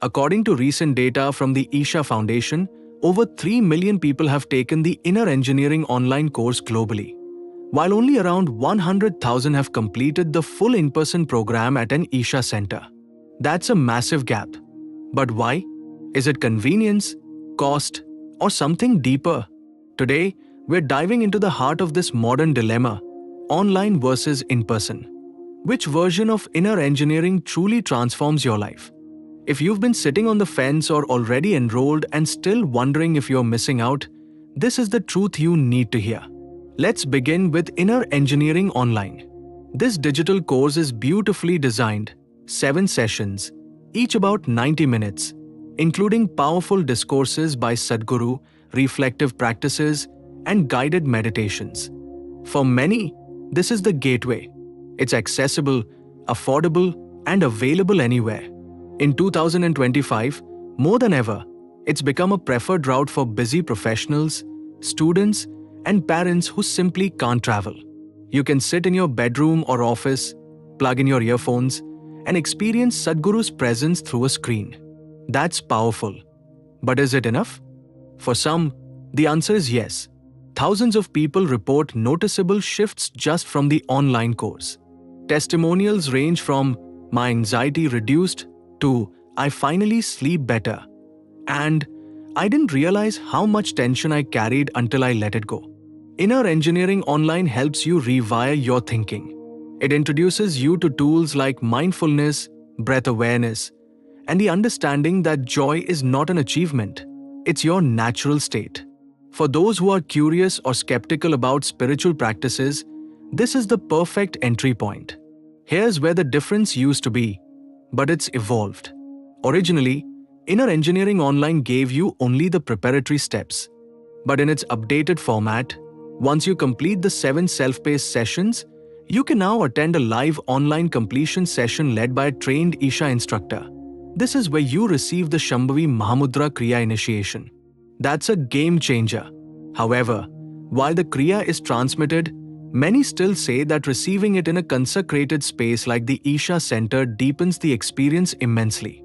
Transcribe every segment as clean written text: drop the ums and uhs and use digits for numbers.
According to recent data from the Isha Foundation, over 3 million people have taken the Inner Engineering online course globally, while only around 100,000 have completed the full in-person program at an Isha center. That's a massive gap. But why? Is it convenience, cost, or something deeper? Today, we're diving into the heart of this modern dilemma: online versus in-person. Which version of inner engineering truly transforms your life? If you've been sitting on the fence or already enrolled and still wondering if you're missing out, this is the truth you need to hear. Let's begin with Inner Engineering Online. This digital course is beautifully designed, 7 sessions, each about 90 minutes, including powerful discourses by Sadhguru, reflective practices, and guided meditations. For many, this is the gateway. It's accessible, affordable, and available anywhere. In 2025, more than ever, it's become a preferred route for busy professionals, students, and parents who simply can't travel. You can sit in your bedroom or office, plug in your earphones, and experience Sadhguru's presence through a screen. That's powerful. But is it enough? For some, the answer is yes. Thousands of people report noticeable shifts just from the online course. Testimonials range from "my anxiety reduced" to "I finally sleep better" and "I didn't realize how much tension I carried until I let it go." Inner Engineering Online helps you rewire your thinking. It introduces you to tools like mindfulness, breath awareness, and the understanding that joy is not an achievement, it's your natural state. For those who are curious or skeptical about spiritual practices, this is the perfect entry point. Here's where the difference used to be, but it's evolved. Originally, Inner Engineering Online gave you only the preparatory steps. But in its updated format, once you complete the 7 self-paced sessions, you can now attend a live online completion session led by a trained Isha instructor. This is where you receive the Shambhavi Mahamudra Kriya initiation. That's a game changer. However, while the Kriya is transmitted, many still say that receiving it in a consecrated space like the Isha Center deepens the experience immensely.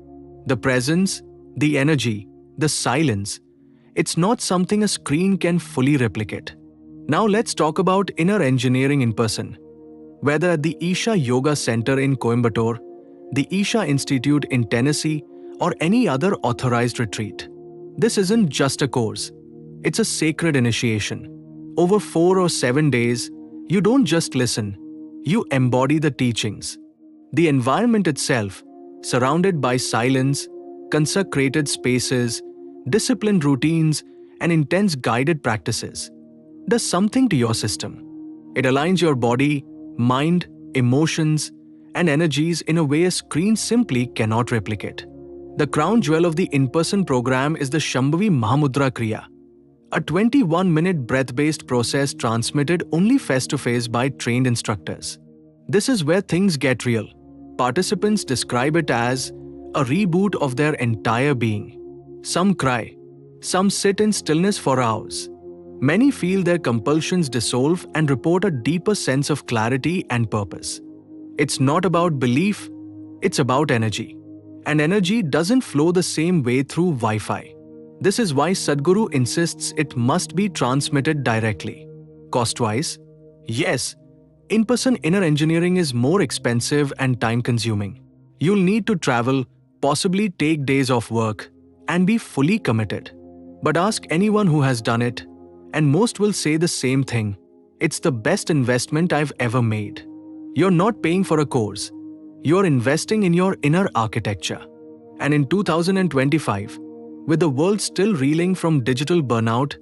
The presence, the energy, the silence, it's not something a screen can fully replicate. Now let's talk about inner engineering in person. Whether at the Isha Yoga Center in Coimbatore, the Isha Institute in Tennessee, or any other authorized retreat, this isn't just a course. It's a sacred initiation. Over 4 or 7 days, you don't just listen, you embody the teachings. The environment itself, surrounded by silence, consecrated spaces, disciplined routines, and intense guided practices, does something to your system. It aligns your body, mind, emotions, and energies in a way a screen simply cannot replicate. The crown jewel of the in-person program is the Shambhavi Mahamudra Kriya, a 21-minute breath-based process transmitted only face-to-face by trained instructors. This is where things get real. Participants describe it as a reboot of their entire being. Some cry, some sit in stillness for hours. Many feel their compulsions dissolve and report a deeper sense of clarity and purpose. It's not about belief, it's about energy. And energy doesn't flow the same way through Wi-Fi. This is why Sadhguru insists it must be transmitted directly. Cost-wise, yes, in-person inner engineering is more expensive and time-consuming. You'll need to travel, possibly take days off work, and be fully committed. But ask anyone who has done it, and most will say the same thing. It's the best investment I've ever made. You're not paying for a course. You're investing in your inner architecture. And in 2025, with the world still reeling from digital burnout,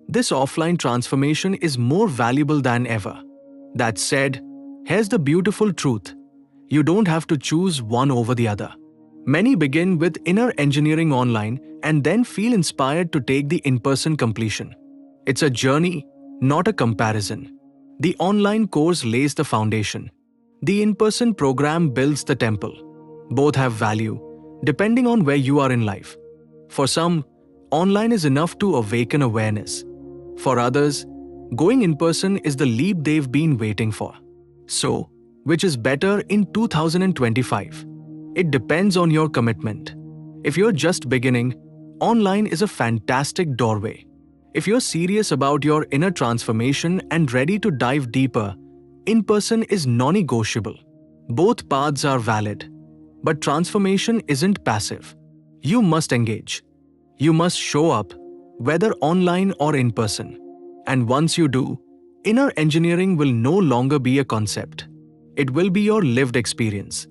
this offline transformation is more valuable than ever. That said, here's the beautiful truth. You don't have to choose one over the other. Many begin with Inner Engineering Online and then feel inspired to take the in-person completion. It's a journey, not a comparison. The online course lays the foundation. The in-person program builds the temple. Both have value, depending on where you are in life. For some, online is enough to awaken awareness. For others, going in person is the leap they've been waiting for. So, which is better in 2025? It depends on your commitment. If you're just beginning, online is a fantastic doorway. If you're serious about your inner transformation and ready to dive deeper, in-person is non-negotiable. Both paths are valid. But transformation isn't passive. You must engage. You must show up, whether online or in person. And once you do, inner engineering will no longer be a concept. It will be your lived experience.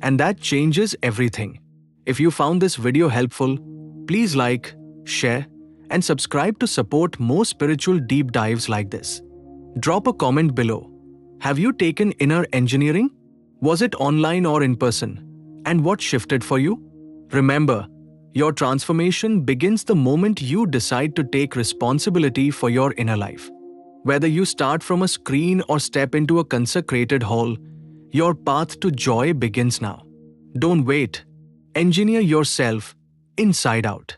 And that changes everything. If you found this video helpful, please like, share, and subscribe to support more spiritual deep dives like this. Drop a comment below. Have you taken inner engineering? Was it online or in person? And what shifted for you? Remember, your transformation begins the moment you decide to take responsibility for your inner life. Whether you start from a screen or step into a consecrated hall, your path to joy begins now. Don't wait. Engineer yourself inside out.